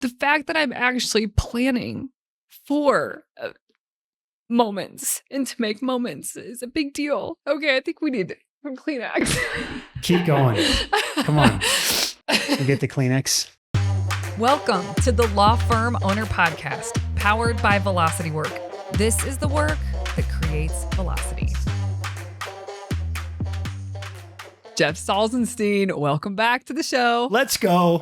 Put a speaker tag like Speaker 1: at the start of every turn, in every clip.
Speaker 1: the fact that I'm actually planning for moments and to make moments is a big deal. Okay, I think we need some Kleenex.
Speaker 2: Keep going. Come on. We'll get the Kleenex.
Speaker 3: Welcome to the Law Firm Owner Podcast, powered by Velocity Work. This is the work that creates velocity.
Speaker 1: Jeff Salzenstein, welcome back to the show.
Speaker 2: Let's go.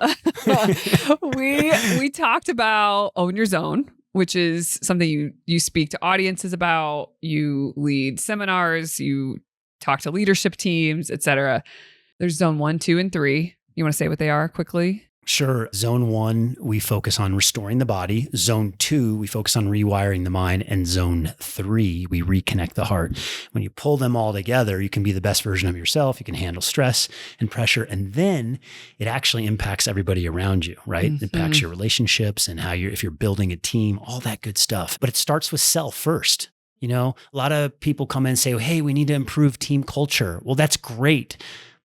Speaker 1: We talked about Own Your Zone, which is something you speak to audiences about. You lead seminars, you talk to leadership teams, etc. There's zone 1, 2, and 3. You want to say what they are quickly?
Speaker 2: Sure. Zone 1, we focus on restoring the body. Zone 2, we focus on rewiring the mind. And zone 3, we reconnect the heart. When you pull them all together, you can be the best version of yourself. You can handle stress and pressure. And then it actually impacts everybody around you, right? It impacts your relationships and if you're building a team, all that good stuff. But it starts with self first. You know, a lot of people come in and say, hey, we need to improve team culture. Well, that's great.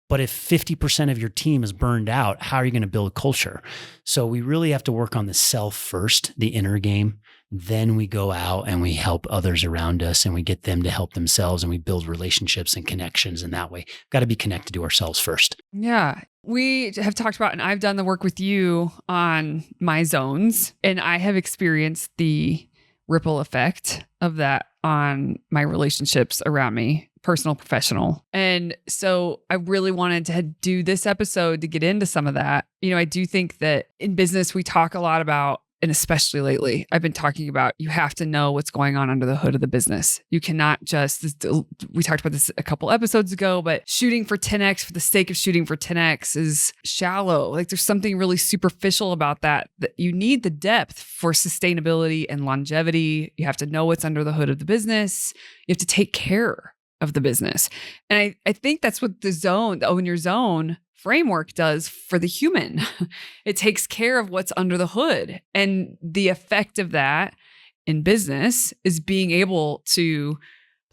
Speaker 2: But if 50% of your team is burned out, how are you going to build culture? So we really have to work on the self first, the inner game. Then we go out and we help others around us and we get them to help themselves and we build relationships and connections in that way. Got to be connected to ourselves first.
Speaker 1: Yeah. We have talked about, and I've done the work with you on my zones, and I have experienced the ripple effect of that on my relationships around me, personal, professional. And so I really wanted to do this episode to get into some of that. You know, I do think that in business, we talk a lot about, and especially lately, I've been talking about, you have to know what's going on under the hood of the business. You cannot just, we talked about this a couple episodes ago, but shooting for 10X for the sake of shooting for 10X is shallow. Like there's something really superficial about that you need the depth for sustainability and longevity. You have to know what's under the hood of the business. You have to take care of the business. And I think that's what the Own Your Zone framework does for the human. It takes care of what's under the hood. And the effect of that in business is being able to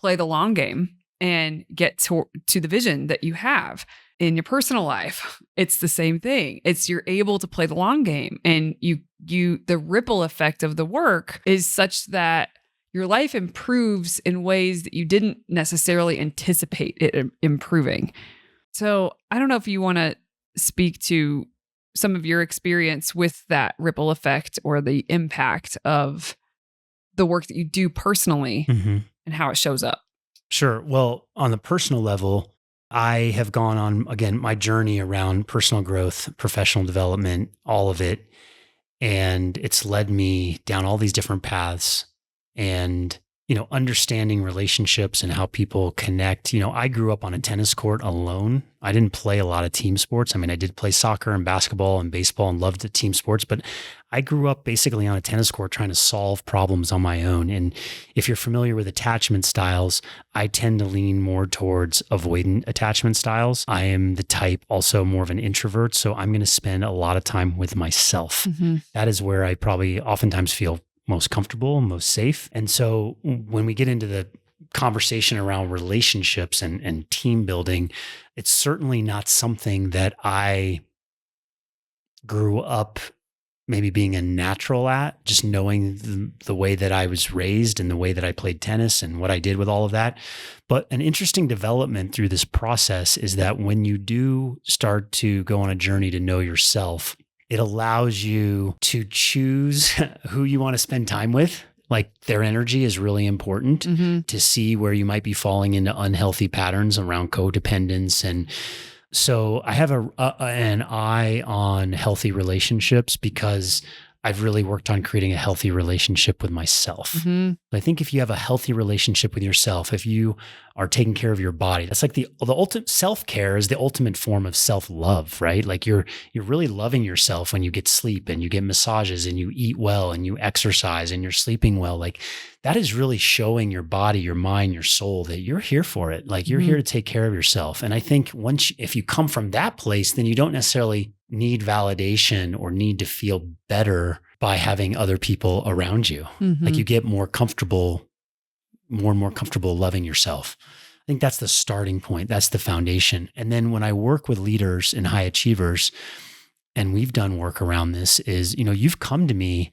Speaker 1: play the long game and get to the vision that you have. In your personal life, it's the same thing. You're able to play the long game, and the ripple effect of the work is such that your life improves in ways that you didn't necessarily anticipate it improving. So I don't know if you want to speak to some of your experience with that ripple effect or the impact of the work that you do personally and how it shows up.
Speaker 2: Sure. Well, on the personal level, I have gone on, again, my journey around personal growth, professional development, all of it. And it's led me down all these different paths. And, you know, understanding relationships and how people connect. You know, I grew up on a tennis court alone. I didn't play a lot of team sports. I mean, I did play soccer and basketball and baseball and loved the team sports, but I grew up basically on a tennis court trying to solve problems on my own. And if you're familiar with attachment styles, I tend to lean more towards avoidant attachment styles. I am the type also more of an introvert. So I'm going to spend a lot of time with myself. That is where I probably oftentimes feel most comfortable, most safe. And so when we get into the conversation around relationships and team building, it's certainly not something that I grew up maybe being a natural at, just knowing the way that I was raised and the way that I played tennis and what I did with all of that. But an interesting development through this process is that when you do start to go on a journey to know yourself, it allows you to choose who you want to spend time with. Like their energy is really important to see where you might be falling into unhealthy patterns around codependence. And so I have an eye on healthy relationships because I've really worked on creating a healthy relationship with myself. I think if you have a healthy relationship with yourself, if you are taking care of your body, that's like the ultimate self-care is the ultimate form of self-love, right? Like you're really loving yourself when you get sleep and you get massages and you eat well and you exercise and you're sleeping well. Like that is really showing your body, your mind, your soul that you're here for it. Like you're here to take care of yourself. And I think if you come from that place, then you don't necessarily need validation or need to feel better by having other people around you. Like you get more and more comfortable loving yourself. I think that's the starting point. That's the foundation. And then when I work with leaders and high achievers, and we've done work around this, is, you've come to me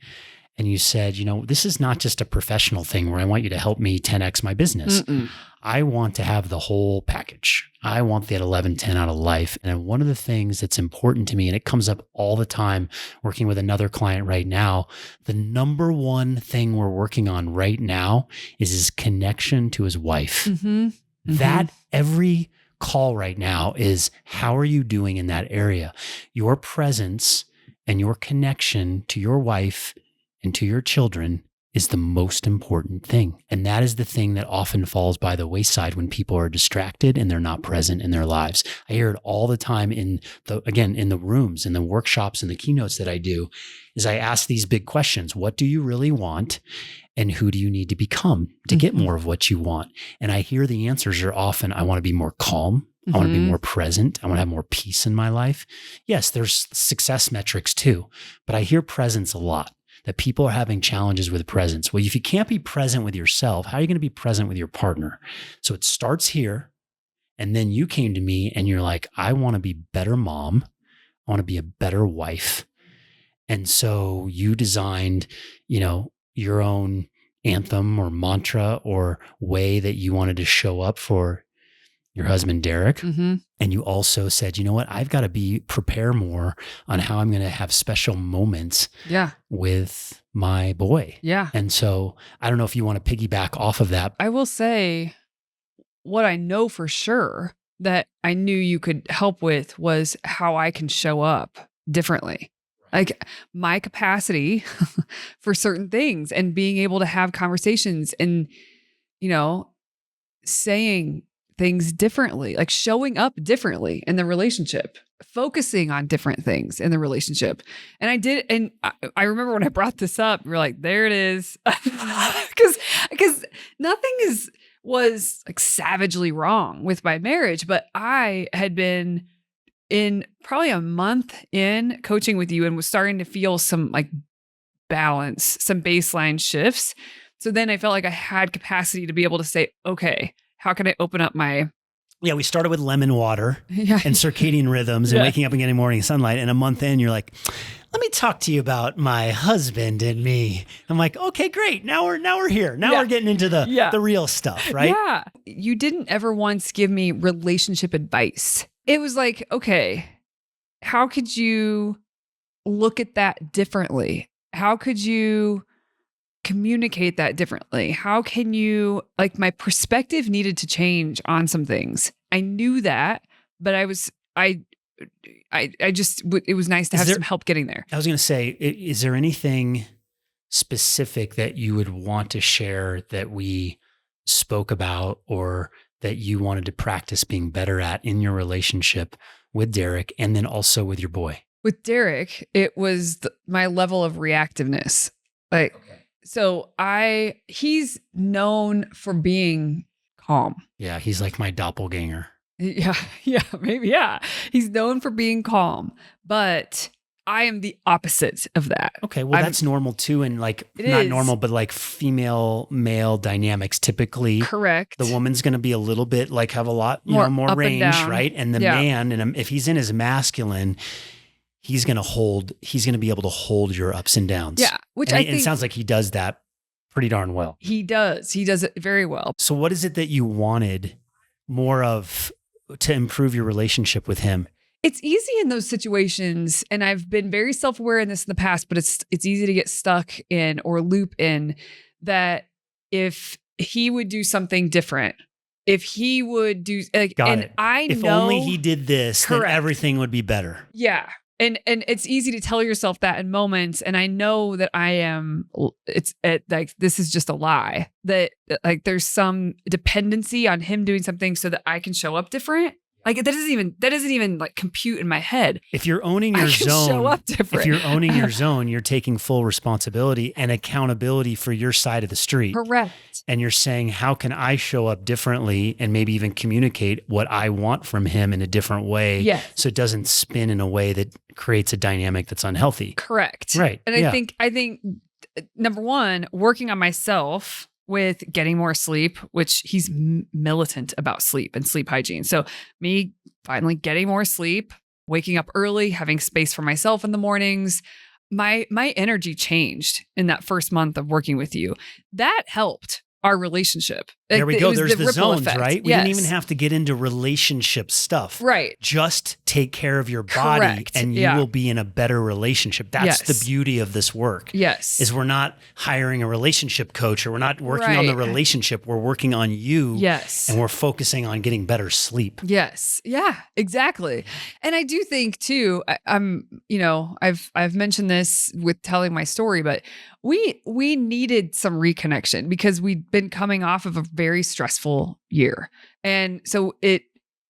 Speaker 2: and you said, this is not just a professional thing where I want you to help me 10x my business.
Speaker 1: Mm-mm.
Speaker 2: I want to have the whole package. I want that 11-10 out of life. And one of the things that's important to me, and it comes up all the time working with another client right now, the number one thing we're working on right now is his connection to his wife.
Speaker 1: Mm-hmm.
Speaker 2: That every call right now is, how are you doing in that area? Your presence and your connection to your wife and to your children is the most important thing. And that is the thing that often falls by the wayside when people are distracted and they're not present in their lives. I hear it all the time in the rooms, in the workshops, and the keynotes that I do, is I ask these big questions. What do you really want? And who do you need to become to get more of what you want? And I hear the answers are often, I want to be more calm. I want to be more present. I want to have more peace in my life. Yes, there's success metrics too, but I hear presence a lot. That people are having challenges with presence. Well, if you can't be present with yourself, how are you going to be present with your partner? So it starts here. And then you came to me and you're like, I want to be a better mom. I want to be a better wife. And so you designed, your own anthem or mantra or way that you wanted to show up for your husband, Derek.
Speaker 1: Mm-hmm.
Speaker 2: And you also said, you know what, I've got to prepare more on how I'm going to have special moments with my boy.
Speaker 1: Yeah.
Speaker 2: And so I don't know if you want to piggyback off of that.
Speaker 1: I will say what I know for sure that I knew you could help with was how I can show up differently. Like my capacity for certain things and being able to have conversations and, saying things differently, like showing up differently in the relationship, focusing on different things in the relationship. And I did. And I remember when I brought this up, we were like, there it is. Because nothing was like savagely wrong with my marriage, but I had been in probably a month in coaching with you and was starting to feel some like balance, some baseline shifts. So then I felt like I had capacity to be able to say, okay, how can I open up my...
Speaker 2: Yeah, we started with lemon water and circadian rhythms and waking up and getting morning sunlight. And a month in, you're like, let me talk to you about my husband and me. I'm like, okay, great. Now we're here. Now we're getting into the real stuff, right?
Speaker 1: Yeah. You didn't ever once give me relationship advice. It was like, okay, how could you look at that differently? How could you communicate that differently? How can you, like, my perspective needed to change on some things. I knew that, but it was nice to have some help getting there.
Speaker 2: I was going to say, is there anything specific that you would want to share that we spoke about or that you wanted to practice being better at in your relationship with Derek and then also with your boy?
Speaker 1: With Derek, it was my level of reactiveness. Like, so he's known for being calm.
Speaker 2: Yeah, he's like my doppelganger.
Speaker 1: Yeah, maybe. Yeah. He's known for being calm, but I am the opposite of that.
Speaker 2: Okay, well, that's normal too. And like, not normal, but like female male dynamics typically.
Speaker 1: Correct.
Speaker 2: The woman's going to be a little bit like have a lot, more range, right? And the man, and if he's in his masculine, he's going to be able to hold your ups and downs.
Speaker 1: Yeah. Which
Speaker 2: and it sounds like he does that pretty darn well.
Speaker 1: He does. He does it very well.
Speaker 2: So what is it that you wanted more of to improve your relationship with him?
Speaker 1: It's easy in those situations. And I've been very self-aware in this in the past, but it's easy to get stuck in or loop in that if he would do something different, if he would do like, if
Speaker 2: only he did this, then everything would be better.
Speaker 1: Yeah. And it's easy to tell yourself that in moments. And I know that this is just a lie, that like there's some dependency on him doing something so that I can show up different. Like that doesn't even like compute in my head.
Speaker 2: If you're owning your zone,
Speaker 1: show up different.
Speaker 2: If you're owning your zone, you're taking full responsibility and accountability for your side of the street.
Speaker 1: Correct.
Speaker 2: And you're saying, how can I show up differently and maybe even communicate what I want from him in a different way?
Speaker 1: Yes.
Speaker 2: So it doesn't spin in a way that creates a dynamic that's unhealthy.
Speaker 1: Correct.
Speaker 2: Right.
Speaker 1: And I think number one, working on myself with getting more sleep, which he's militant about sleep and sleep hygiene. So me finally getting more sleep, waking up early, having space for myself in the mornings. My energy changed in that first month of working with you. That helped our relationship.
Speaker 2: There we go. There's the
Speaker 1: ripple
Speaker 2: zones,
Speaker 1: effect.
Speaker 2: right? We didn't even have to get into relationship stuff.
Speaker 1: Right.
Speaker 2: Just take care of your body
Speaker 1: Correct.
Speaker 2: and you will be in a better relationship. That's the beauty of this work.
Speaker 1: Yes.
Speaker 2: Is we're not hiring a relationship coach or we're not working on the relationship. We're working on you.
Speaker 1: Yes.
Speaker 2: And we're focusing on getting better sleep.
Speaker 1: Yes. Yeah, exactly. And I do think too, I've mentioned this with telling my story, but we needed some reconnection because we'd been coming off of a very stressful year. And so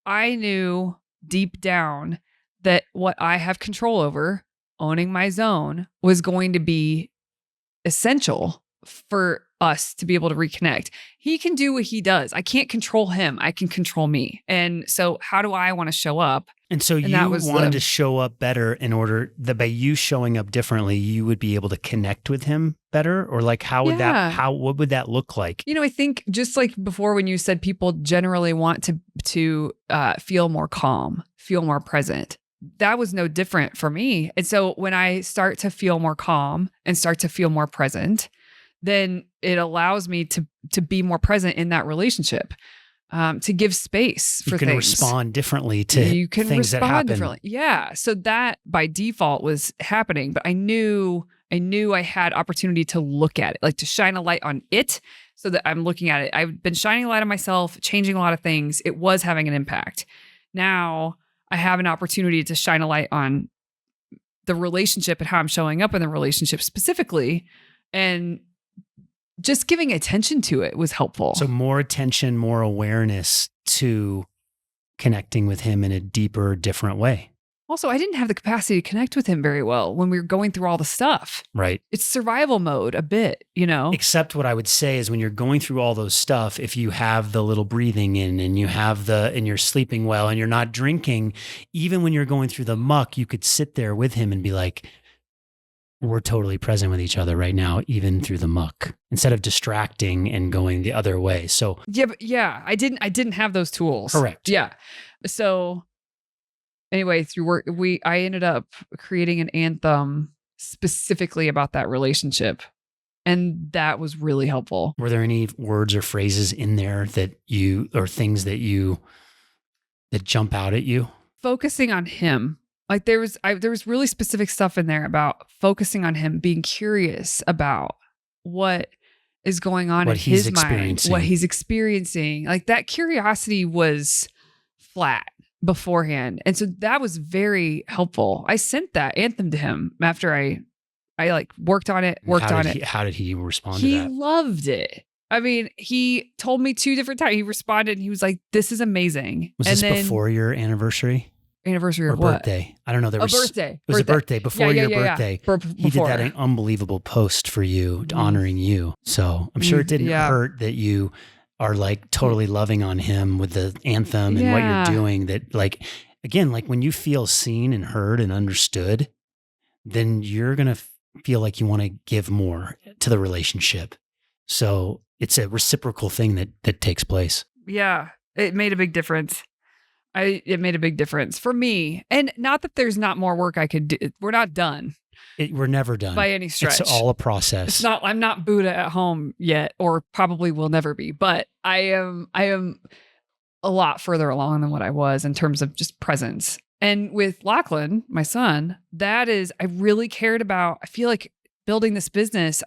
Speaker 1: I knew deep down that what I have control over, owning my zone, was going to be essential for us to be able to reconnect. He can do what he does. I can't control him. I can control me. And so how do I want to show up?
Speaker 2: And so you wanted to show up better in order that by you showing up differently, you would be able to connect with him better? Or like, what would that look like?
Speaker 1: I think just like before when you said people generally want to feel more calm, feel more present. That was no different for me. And so when I start to feel more calm and start to feel more present, then it allows me to be more present in that relationship, to give space for things. You can
Speaker 2: respond differently to things that happen. Differently.
Speaker 1: Yeah. So that by default was happening, but I knew I had opportunity to look at it, like to shine a light on it so that I'm looking at it. I've been shining a light on myself, changing a lot of things. It was having an impact. Now I have an opportunity to shine a light on the relationship and how I'm showing up in the relationship specifically. And just giving attention to it was helpful.
Speaker 2: So more attention, more awareness to connecting with him in a deeper, different way.
Speaker 1: Also, I didn't have the capacity to connect with him very well when we were going through all the stuff.
Speaker 2: Right.
Speaker 1: It's survival mode a bit,
Speaker 2: Except what I would say is when you're going through all those stuff, if you have the little breathing in and and you're sleeping well and you're not drinking, even when you're going through the muck, you could sit there with him and be like, we're totally present with each other right now, even through the muck, instead of distracting and going the other way. So
Speaker 1: I didn't have those tools.
Speaker 2: Correct.
Speaker 1: Yeah. So anyway, through work, I ended up creating an anthem specifically about that relationship. And that was really helpful.
Speaker 2: Were there any words or phrases in there that things that jump out at you?
Speaker 1: Focusing on him. Like there was really specific stuff in there about focusing on him, being curious about what is going on in his mind, what he's experiencing. Like that curiosity was flat beforehand. And so that was very helpful. I sent that anthem to him after I worked on it.
Speaker 2: How did he respond to that?
Speaker 1: He loved it. I mean, he told me 2 different times. He responded and he was like, "This is amazing."
Speaker 2: Was this before your anniversary?
Speaker 1: Anniversary
Speaker 2: or
Speaker 1: of what?
Speaker 2: Birthday? I don't know. There was
Speaker 1: a birthday.
Speaker 2: It was a birthday before your birthday. He did that
Speaker 1: Before.
Speaker 2: unbelievable post for you, honoring you. So I'm sure it didn't hurt that you are like totally loving on him with the anthem and what you're doing. That like, again, like when you feel seen and heard and understood, then you're going to feel like you want to give more to the relationship. So it's a reciprocal thing that takes place.
Speaker 1: Yeah, it made a big difference. It made a big difference for me. And not that there's not more work I could do. We're not done.
Speaker 2: We're never done.
Speaker 1: By any stretch.
Speaker 2: It's all a process.
Speaker 1: I'm not Buddha at home yet, or probably will never be, but I am a lot further along than what I was in terms of just presence. And with Lachlan, my son, I really cared about, I feel like building this business,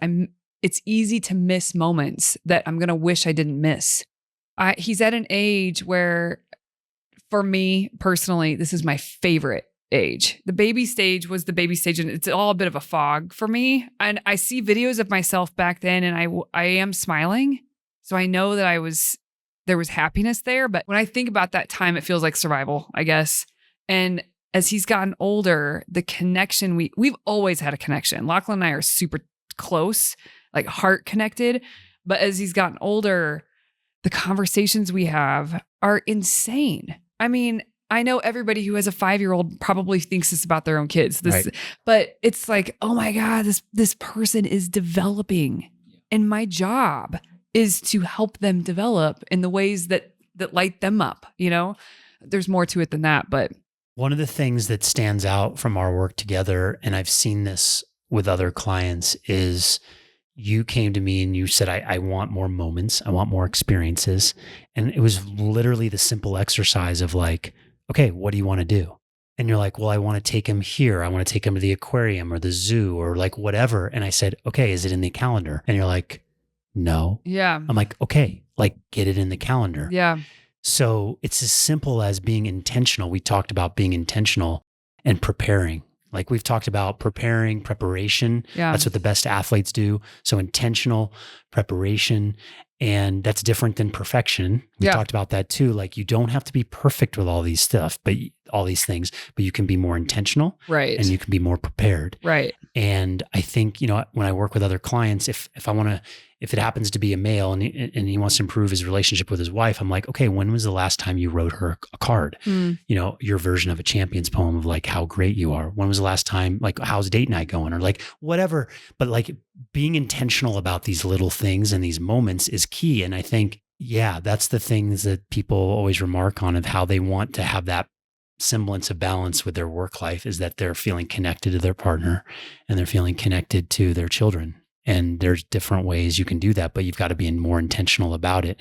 Speaker 1: it's easy to miss moments that I'm going to wish I didn't miss. He's at an age where, for me personally, this is my favorite age. The baby stage was the baby stage, and it's all a bit of a fog for me. And I see videos of myself back then, and I am smiling. So I know that there was happiness there. But when I think about that time, it feels like survival, I guess. And as he's gotten older, the connection, we've always had a connection. Lachlan and I are super close, like heart connected. But as he's gotten older, the conversations we have are insane. I mean, I know everybody who has a 5-year-old probably thinks this about their own kids.
Speaker 2: Right.
Speaker 1: But it's like, oh my God, this person is developing. And my job is to help them develop in the ways that light them up, There's more to it than that, but
Speaker 2: One of the things that stands out from our work together, and I've seen this with other clients, is you came to me and you said, I want more moments. I want more experiences. And it was literally the simple exercise of like, okay, what do you want to do? And you're like, well, I want to take him here. I want to take him to the aquarium or the zoo or like whatever. And I said, okay, is it in the calendar? And you're like, no.
Speaker 1: Yeah.
Speaker 2: I'm like, okay, like get it in the calendar.
Speaker 1: Yeah.
Speaker 2: So it's as simple as being intentional. We talked about being intentional and preparing. Like we've talked about preparation.
Speaker 1: Yeah.
Speaker 2: That's what the best athletes do. So intentional preparation. And that's different than perfection. We talked about that too. Like you don't have to be perfect with all these stuff, but all these things, but you can be more intentional.
Speaker 1: Right.
Speaker 2: And you can be more prepared.
Speaker 1: Right.
Speaker 2: And I think, when I work with other clients, if it happens to be a male and he wants to improve his relationship with his wife, I'm like, okay, when was the last time you wrote her a card? Your version of a champion's poem of like how great you are. When was the last time, like, how's date night going? Or like whatever, but like being intentional about these little things and these moments is key. And I think, that's the things that people always remark on of how they want to have that semblance of balance with their work life, is that they're feeling connected to their partner and they're feeling connected to their children. And there's different ways you can do that, but you've got to be more intentional about it.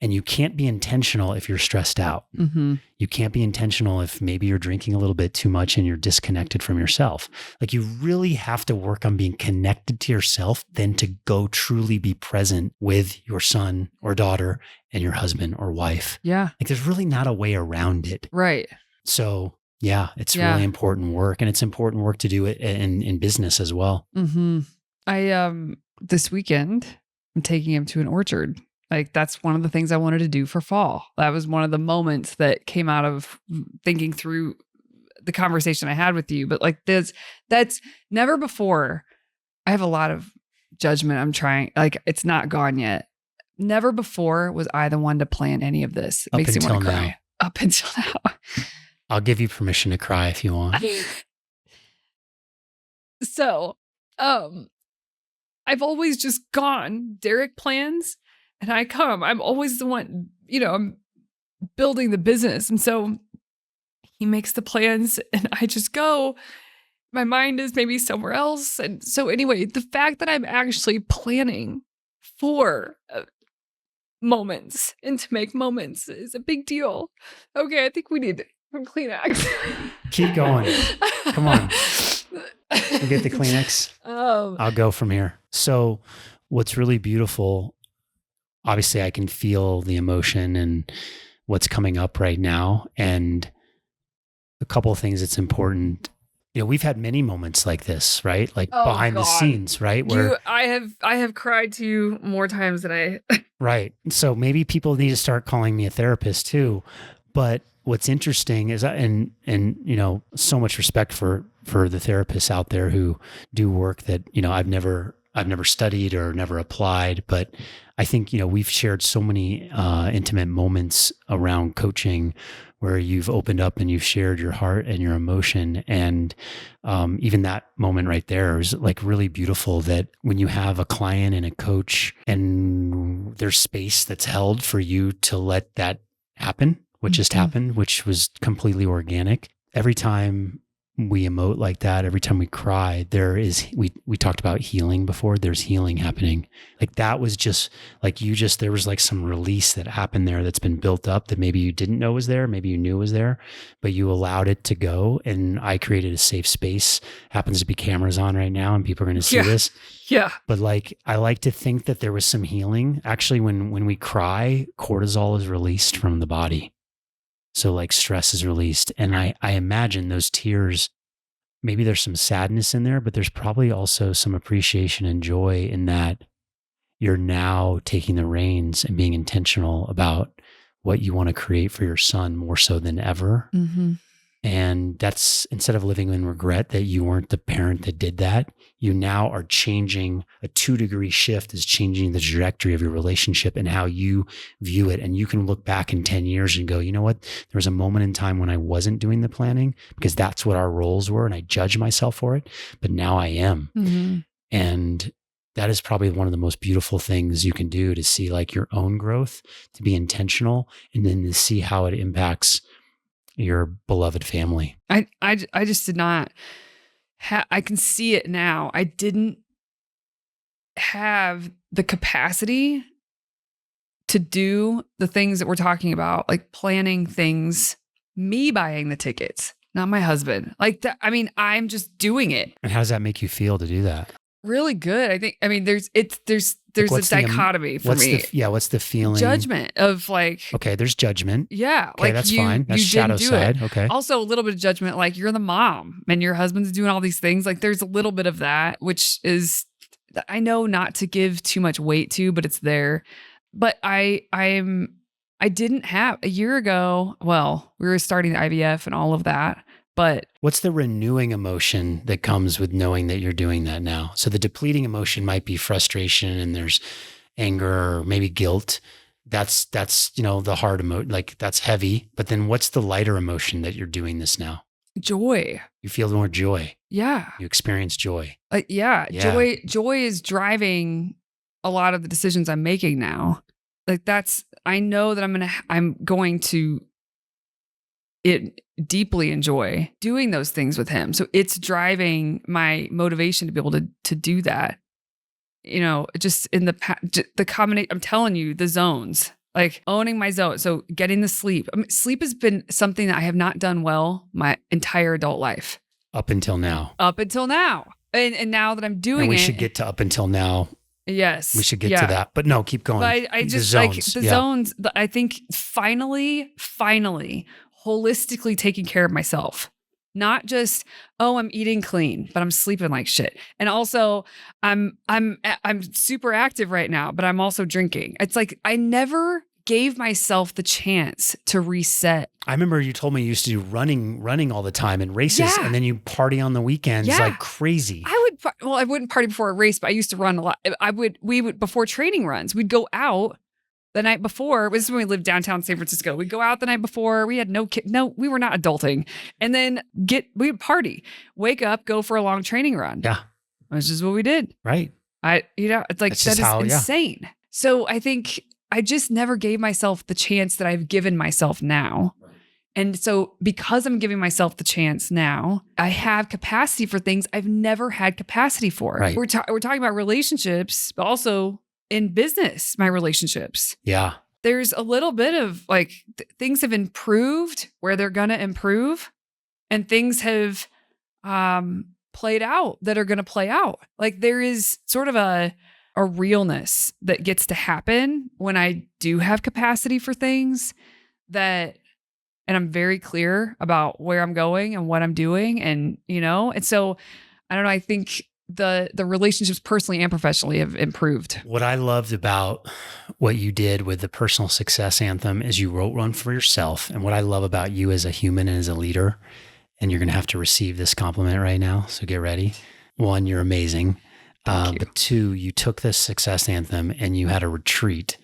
Speaker 2: And you can't be intentional if you're stressed out.
Speaker 1: Mm-hmm.
Speaker 2: You can't be intentional if maybe you're drinking a little bit too much and you're disconnected from yourself. Like you really have to work on being connected to yourself than to go truly be present with your son or daughter and your husband or wife.
Speaker 1: Yeah.
Speaker 2: Like there's really not a way around it.
Speaker 1: Right.
Speaker 2: So it's really important work, and it's important work to do it in business as well.
Speaker 1: Mm-hmm. This weekend, I'm taking him to an orchard. Like that's one of the things I wanted to do for fall. That was one of the moments that came out of thinking through the conversation I had with you. But like that's never before. I have a lot of judgment. I'm trying, like it's not gone yet. Never before was I the one to plan any of this. It makes me want to cry. Up until now.
Speaker 2: I'll give you permission to cry if you want.
Speaker 1: So, I've always just gone. Derek plans and I come. I'm always the one, I'm building the business. And so he makes the plans and I just go. My mind is maybe somewhere else. And so anyway, the fact that I'm actually planning for moments and to make moments is a big deal. Okay, I think we need some Kleenex.
Speaker 2: Keep going. Come on. You get the Kleenex. I'll go from here. So what's really beautiful, obviously I can feel the emotion and what's coming up right now. And a couple of things that's important. We've had many moments like this, right? Like behind the scenes, right? Where
Speaker 1: I have cried to you more times than I.
Speaker 2: Right. So maybe people need to start calling me a therapist too. But what's interesting is, and so much respect for the therapists out there who do work that, I've never studied or never applied, but I think, we've shared so many intimate moments around coaching where you've opened up and you've shared your heart and your emotion. And even that moment right there is like really beautiful, that when you have a client and a coach and there's space that's held for you to let that happen, what just happened, which was completely organic. Every time we emote like that, every time we cry, we talked about healing before, there's healing happening. Like that was just like there was like some release that happened there that's been built up that maybe you didn't know was there, maybe you knew was there, but you allowed it to go. And I created a safe space. Happens to be cameras on right now and people are going to see this.
Speaker 1: Yeah.
Speaker 2: But like, I like to think that there was some healing. Actually, when we cry, cortisol is released from the body. So like stress is released. And I imagine those tears, maybe there's some sadness in there, but there's probably also some appreciation and joy in that you're now taking the reins and being intentional about what you want to create for your son more so than ever.
Speaker 1: Mm-hmm.
Speaker 2: And that's, instead of living in regret that you weren't the parent that did that, you now are changing. A 2-degree shift is changing the trajectory of your relationship and how you view it. And you can look back in 10 years and go, you know what? There was a moment in time when I wasn't doing the planning because that's what our roles were. And I judged myself for it, but now I am.
Speaker 1: Mm-hmm.
Speaker 2: And that is probably one of the most beautiful things you can do, to see like your own growth, to be intentional, and then to see how it impacts your beloved family.
Speaker 1: I just did not I can see it now. I didn't have the capacity to do the things that we're talking about, like planning things, me buying the tickets, not my husband. Like that, I mean, I'm just doing it.
Speaker 2: And how does that make you feel to do that?
Speaker 1: Really good. I mean, there's a dichotomy for me.
Speaker 2: What's the feeling?
Speaker 1: Judgment of like,
Speaker 2: okay, there's judgment.
Speaker 1: Yeah.
Speaker 2: Okay,
Speaker 1: like
Speaker 2: that's fine. That's
Speaker 1: you
Speaker 2: shadow
Speaker 1: didn't do
Speaker 2: side.
Speaker 1: it.
Speaker 2: Okay.
Speaker 1: Also a little bit of judgment, like you're the mom and your husband's doing all these things. Like there's a little bit of that, which is, I know not to give too much weight to, but it's there. But I didn't have a year ago. Well, we were starting the IVF and all of that, but
Speaker 2: what's the renewing emotion that comes with knowing that you're doing that now? So the depleting emotion might be frustration and there's anger or maybe guilt. That's, the hard emotion, like that's heavy. But then what's the lighter emotion that you're doing this now?
Speaker 1: joy.
Speaker 2: You feel more joy.
Speaker 1: Yeah.
Speaker 2: You experience joy.
Speaker 1: Yeah. Joy is driving a lot of the decisions I'm making now. Like I know that I'm going to deeply enjoy doing those things with him. So it's driving my motivation to be able to do that. Just in the combination, I'm telling you, the zones, like owning my zone. So getting the sleep. Sleep has been something that I have not done well my entire adult life.
Speaker 2: Up until now.
Speaker 1: And now that I'm doing it.
Speaker 2: And we should get to up until now.
Speaker 1: Yes.
Speaker 2: We should get to that. But no, keep going.
Speaker 1: But I just like the zones, I think finally, holistically taking care of myself. Not just, I'm eating clean, but I'm sleeping like shit. And also I'm super active right now, but I'm also drinking. It's like I never gave myself the chance to reset.
Speaker 2: I remember you told me you used to do running all the time and races, and then you party on the weekends like crazy.
Speaker 1: I wouldn't party before a race, but I used to run a lot. We would before training runs, we'd go out the night before. This is when we lived downtown San Francisco. We'd go out the night before. We had we were not adulting. And then we would party, wake up, go for a long training run.
Speaker 2: Yeah.
Speaker 1: That's just what we did.
Speaker 2: Right.
Speaker 1: It's like, that is insane. So I think I just never gave myself the chance that I've given myself now. Right. And so because I'm giving myself the chance now, I have capacity for things I've never had capacity for.
Speaker 2: Right.
Speaker 1: We're talking about relationships, but also in business, my relationships.
Speaker 2: Yeah.
Speaker 1: There's a little bit of like things have improved where they're going to improve, and things have played out that are going to play out. Like there is sort of a realness that gets to happen when I do have capacity for things and I'm very clear about where I'm going and what I'm doing. And so I don't know, I think the relationships personally and professionally have improved.
Speaker 2: What I loved about what you did with the personal success anthem is you wrote one for yourself. And what I love about you as a human and as a leader, and you're going to have to receive this compliment right now, so get ready. 1, you're amazing. But 2, you took this success anthem and you had a retreat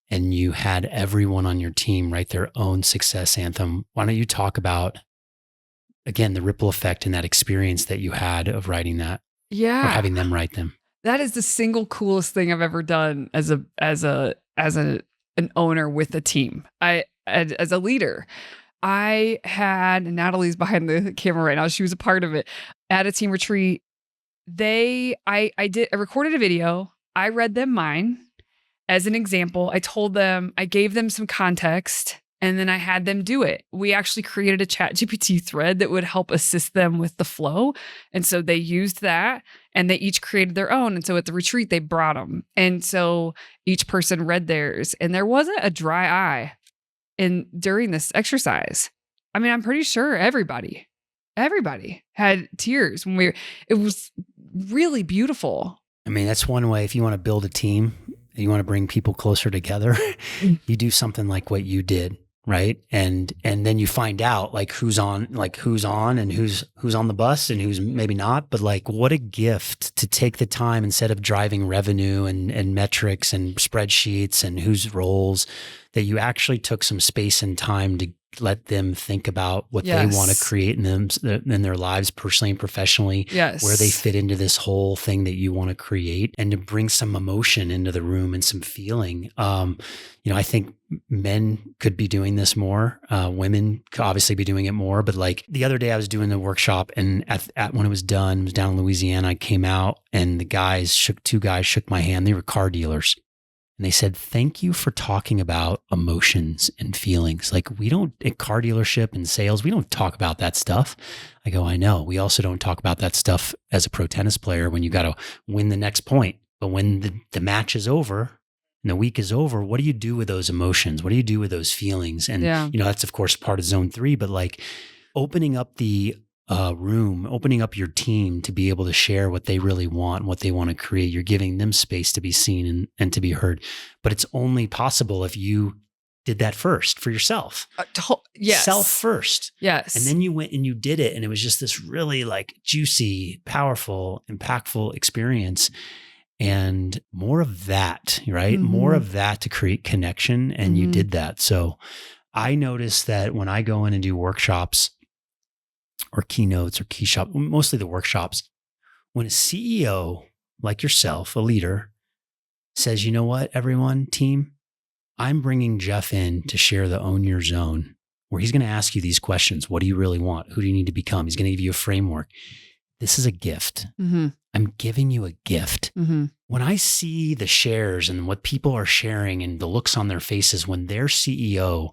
Speaker 2: and you had everyone on your team write their own success anthem. Why don't you talk about, again, the ripple effect and that experience that you had of writing that?
Speaker 1: Yeah.
Speaker 2: Or having them write them.
Speaker 1: That is the single coolest thing I've ever done as an owner with a team. As a leader. I had, and Natalie's behind the camera right now. She was a part of it at a team retreat. I recorded a video. I read them mine as an example. I gave them some context, and then I had them do it. We actually created a ChatGPT thread that would help assist them with the flow. And so they used that, and they each created their own. And so at the retreat, they brought them. And so each person read theirs, and there wasn't a dry eye during this exercise. I mean, I'm pretty sure everybody had tears it was really beautiful. I
Speaker 2: mean, that's one way. If you want to build a team and you want to bring people closer together, you do something like what you did, right? And then you find out who's on and who's on the bus and who's maybe not. But what a gift to take the time instead of driving revenue and metrics and spreadsheets and whose roles, that you actually took some space and time to let them think about what they want to create in their lives, personally and professionally, where they fit into this whole thing that you want to create, and to bring some emotion into the room and some feeling. I think men could be doing this more. Women could obviously be doing it more, but like the other day I was doing the workshop, and when it was done, it was down in Louisiana. I came out and two guys shook my hand. They were car dealers. And they said, thank you for talking about emotions and feelings. Like we don't, at car dealership and sales, we don't talk about that stuff. I go, I know. We also don't talk about that stuff as a pro tennis player when you got to win the next point. But when the match is over and the week is over, what do you do with those emotions? What do you do with those feelings? And, that's of course part of zone 3, but like opening up the room, opening up your team to be able to share what they really want, what they want to create. You're giving them space to be seen and to be heard. But it's only possible if you did that first for yourself.
Speaker 1: Yes.
Speaker 2: Self first.
Speaker 1: Yes.
Speaker 2: And then you went and you did it. And it was just this really like juicy, powerful, impactful experience. And more of that, right? Mm-hmm. More of that to create connection. And you did that. So I noticed that when I go in and do workshops, or keynotes or key shop, mostly the workshops, when a CEO like yourself, a leader, says, you know what, everyone, team, I'm bringing Jeff in to share the Own Your Zone, where he's going to ask you these questions. What do you really want? Who do you need to become? He's going to give you a framework. This is a gift. Mm-hmm. I'm giving you a gift. Mm-hmm. When I see the shares and what people are sharing and the looks on their faces when their CEO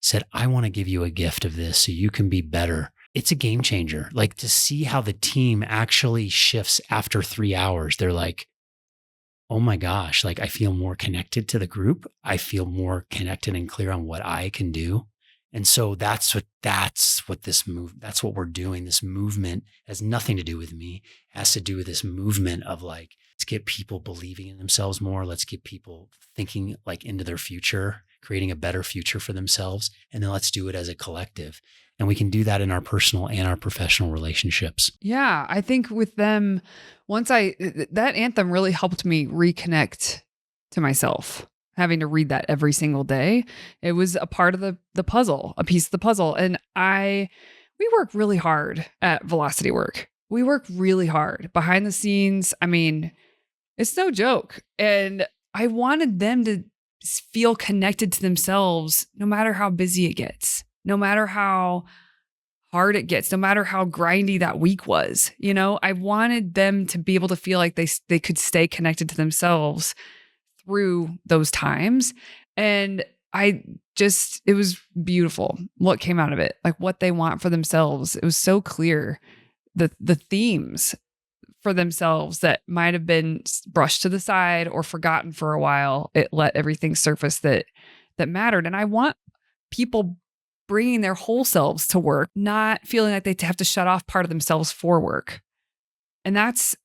Speaker 2: said, I want to give you a gift of this so you can be better, it's a game changer. Like to see how the team actually shifts after 3 hours. They're like, oh my gosh, like I feel more connected to the group. I feel more connected and clear on what I can do. And so that's what we're doing. This movement has nothing to do with me. It has to do with this movement of like, let's get people believing in themselves more. Let's get people thinking like into their future, creating a better future for themselves. And then let's do it as a collective. And we can do that in our personal and our professional relationships.
Speaker 1: Yeah. I think with them, that anthem really helped me reconnect to myself, having to read that every single day. It was a part of the puzzle, a piece of the puzzle. And we work really hard at Velocity Work. We work really hard behind the scenes. I mean, it's no joke. And I wanted them to feel connected to themselves, no matter how busy it gets, no matter how hard it gets, no matter how grindy that week was. I wanted them to be able to feel like they could stay connected to themselves through those times. And it was beautiful what came out of it, like what they want for themselves. It was so clear, the themes for themselves that might have been brushed to the side or forgotten for a while. It let everything surface that mattered. And I want people bringing their whole selves to work, not feeling like they have to shut off part of themselves for work. And that's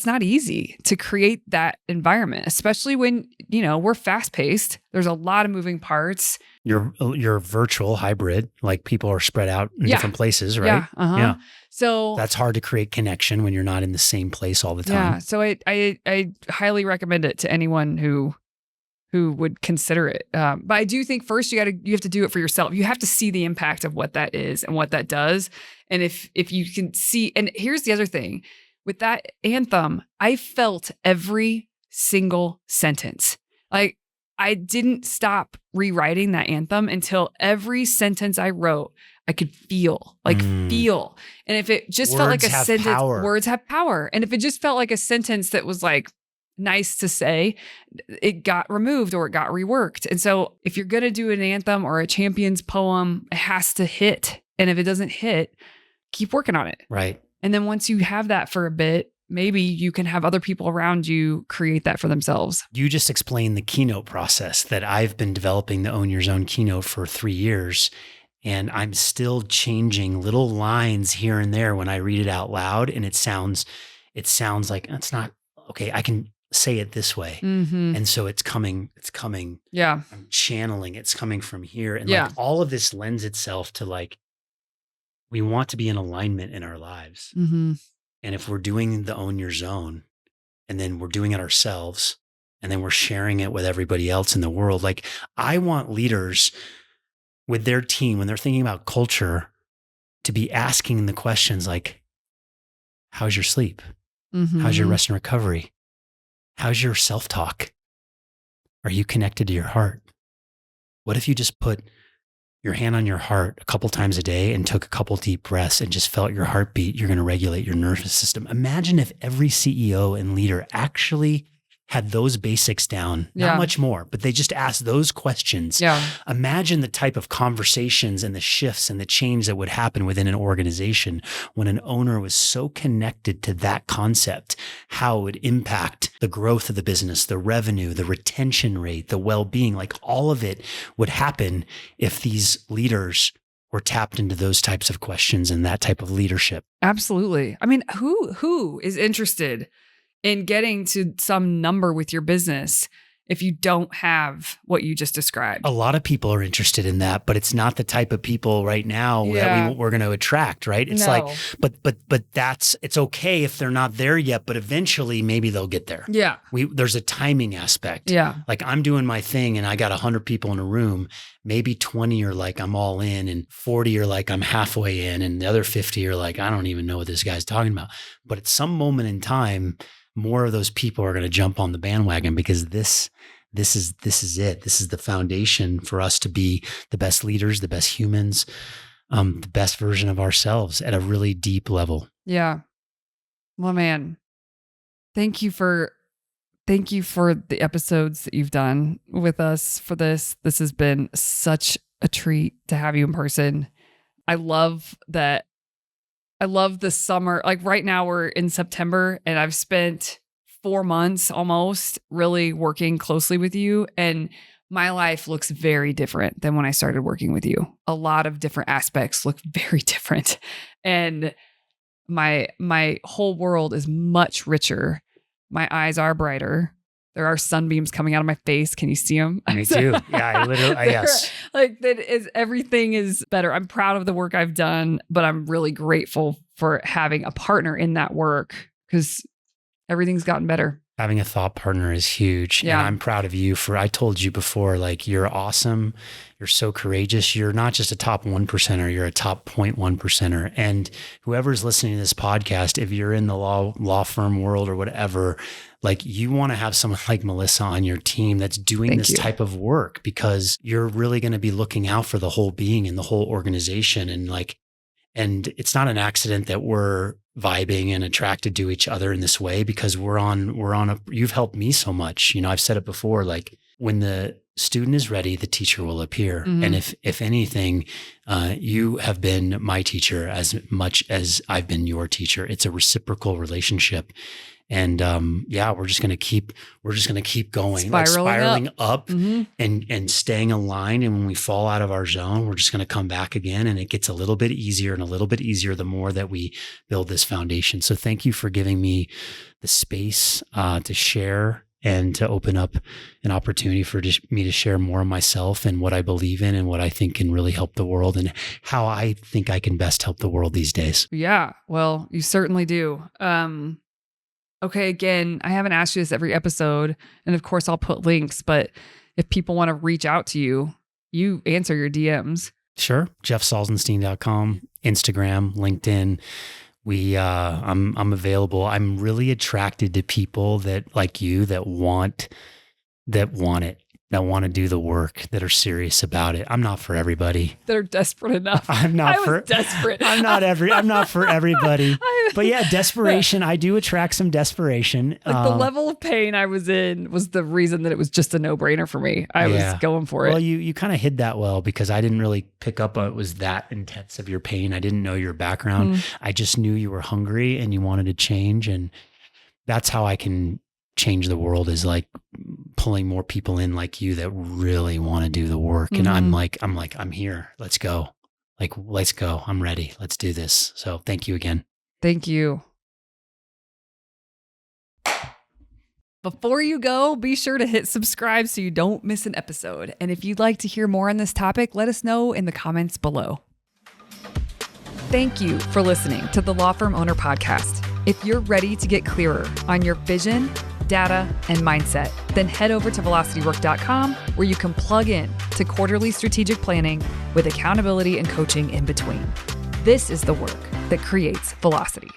Speaker 1: not easy to create that environment, especially when, we're fast paced. There's a lot of moving parts.
Speaker 2: You're virtual hybrid, like people are spread out in different places, right?
Speaker 1: Yeah. Uh-huh. Yeah. So
Speaker 2: that's hard to create connection when you're not in the same place all the time.
Speaker 1: Yeah. So I highly recommend it to anyone who would consider it. But I do think first you have to do it for yourself. You have to see the impact of what that is and what that does. And if you can see, and here's the other thing with that anthem, I felt every single sentence. Like I didn't stop rewriting that anthem until every sentence I wrote, I could feel. And if it just felt like a sentence, words have power. And if it just felt like a sentence that was like nice to say, it got removed or it got reworked. And so if you're going to do an anthem or a champion's poem, it has to hit. And if it doesn't hit, keep working on it.
Speaker 2: Right.
Speaker 1: And then once you have that for a bit, maybe you can have other people around you create that for themselves.
Speaker 2: You just explained the keynote process that I've been developing the Own Your Zone keynote for 3 years. And I'm still changing little lines here and there when I read it out loud. And it sounds like it's not okay. I can say it this way. Mm-hmm. And so it's coming.
Speaker 1: Yeah.
Speaker 2: I'm channeling. It's coming from here. And like all of this lends itself to like, we want to be in alignment in our lives. Mm-hmm. And if we're doing the Own Your Zone and then we're doing it ourselves and then we're sharing it with everybody else in the world. Like, I want leaders with their team, when they're thinking about culture, to be asking the questions like, how's your sleep? How's your rest and recovery? How's your self-talk? Are you connected to your heart? What if you just put your hand on your heart a couple times a day and took a couple deep breaths and just felt your heartbeat? You're going to regulate your nervous system. Imagine if every CEO and leader actually had those basics down, not much more, but they just asked those questions.
Speaker 1: Yeah.
Speaker 2: Imagine the type of conversations and the shifts and the change that would happen within an organization when an owner was so connected to that concept, how it would impact the growth of the business, the revenue, the retention rate, the well-being. Like, all of it would happen if these leaders were tapped into those types of questions and that type of leadership.
Speaker 1: Absolutely. I mean, who is interested in getting to some number with your business if you don't have what you just described?
Speaker 2: A lot of people are interested in that, but it's not the type of people right now that we're going to attract, right? It's like, but it's okay if they're not there yet, but eventually maybe they'll get there.
Speaker 1: Yeah.
Speaker 2: There's a timing aspect.
Speaker 1: Yeah.
Speaker 2: Like, I'm doing my thing and I got 100 people in a room. Maybe 20 are like, I'm all in, and 40 are like, I'm halfway in, and the other 50 are like, I don't even know what this guy's talking about. But at some moment in time, more of those people are going to jump on the bandwagon, because this is it. This is the foundation for us to be the best leaders, the best humans, the best version of ourselves at a really deep level.
Speaker 1: Yeah. Well, man, thank you for the episodes that you've done with us for this. This has been such a treat to have you in person. I love that. I love the summer. Like, right now we're in September and I've spent 4 months almost really working closely with you. And my life looks very different than when I started working with you. A lot of different aspects look very different. And my whole world is much richer. My eyes are brighter. There are sunbeams coming out of my face. Can you see them?
Speaker 2: Me too. Yeah, I literally, yes.
Speaker 1: Like, that is, everything is better. I'm proud of the work I've done, but I'm really grateful for having a partner in that work, because everything's gotten better.
Speaker 2: Having a thought partner is huge.
Speaker 1: Yeah.
Speaker 2: And I'm proud of you I told you before, like, you're awesome. You're so courageous. You're not just a top 1%er, you're a top 0.1%er. And whoever's listening to this podcast, if you're in the law firm world or whatever, like, you want to have someone like Melissa on your team that's doing this type of work, because you're really going to be looking out for the whole being and the whole organization. And it's not an accident that we're vibing and attracted to each other in this way, because you've helped me so much. You know, I've said it before, like, when the student is ready, the teacher will appear. Mm-hmm. And if anything, you have been my teacher as much as I've been your teacher. It's a reciprocal relationship. And we're just going to keep going, spiraling up mm-hmm. and staying aligned. And when we fall out of our zone, we're just going to come back again. And it gets a little bit easier and a little bit easier the more that we build this foundation. So thank you for giving me the space to share and to open up an opportunity for me to share more of myself and what I believe in and what I think can really help the world and how I think I can best help the world these days.
Speaker 1: Yeah, well, you certainly do. Okay, again, I haven't asked you this every episode, and of course I'll put links, but if people want to reach out to you, you answer your DMs. Sure.
Speaker 2: JeffSalzenstein.com, Instagram, LinkedIn. I'm available. I'm really attracted to people that, like you, that want it, that want to do the work, that are serious about it. I'm not for everybody.
Speaker 1: That are desperate enough.
Speaker 2: I'm not
Speaker 1: desperate.
Speaker 2: I'm not for everybody. But yeah, desperation. I do attract some desperation.
Speaker 1: Like, the level of pain I was in was the reason that it was just a no-brainer for me. I was going for it.
Speaker 2: Well, you kind of hid that well, because I didn't really pick up on it was that intense of your pain. I didn't know your background. Mm. I just knew you were hungry and you wanted to change. And that's how I can change the world, is like pulling more people in like you that really want to do the work. Mm-hmm. And I'm here. Let's go. Let's go. I'm ready. Let's do this. So thank you again.
Speaker 1: Thank you. Before you go, be sure to hit subscribe so you don't miss an episode. And if you'd like to hear more on this topic, let us know in the comments below. Thank you for listening to the Law Firm Owner Podcast. If you're ready to get clearer on your vision,
Speaker 3: data, and mindset. Then head over to velocitywork.com where you can plug in to quarterly strategic planning with accountability and coaching in between. This is the work that creates velocity.